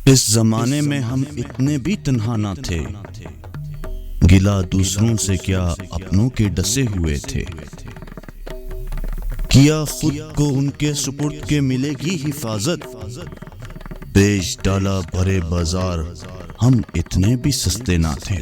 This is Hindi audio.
इस जमाने में हम इतने भी तन्हा ना थे, गिला दूसरों से क्या अपनों के डसे हुए थे। किया खुद को उनके सुपुर्द के मिलेगी हिफाजत, बेच डाला भरे बाजार हम इतने भी सस्ते ना थे।